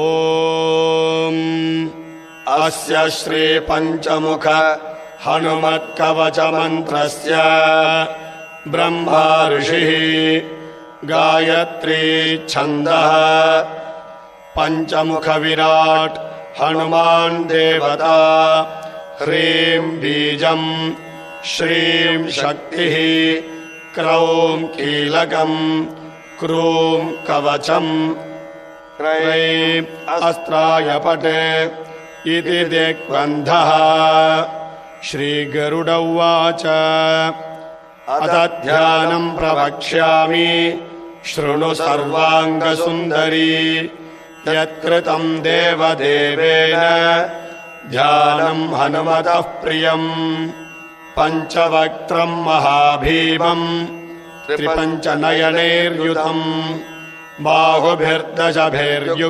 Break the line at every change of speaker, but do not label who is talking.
ओम अस्य श्री पंचमुख हनुमत्कवच मंत्रस्य ब्रह्मा ऋषिः गायत्री छन्दः पंचमुख विराट हनुमान् देवता ह्रीं बीजं श्रीं शक्तिः क्रौं कीलकं क्रूं कवचम् क्रैं अस्त्राय पटे इति दिग्बन्धः। श्रीगरुड उवाच अथ ध्यानं प्रवक्ष्यामि शृणु सर्वाङ्गसुन्दरी यत्कृतं देवदेवेन ध्यानं हनुमतः प्रियम् पञ्चवक्त्रं महाभीमं त्रिपञ्चनयनैर्युतम् बाहुभिर्दशभिर्युक्तम्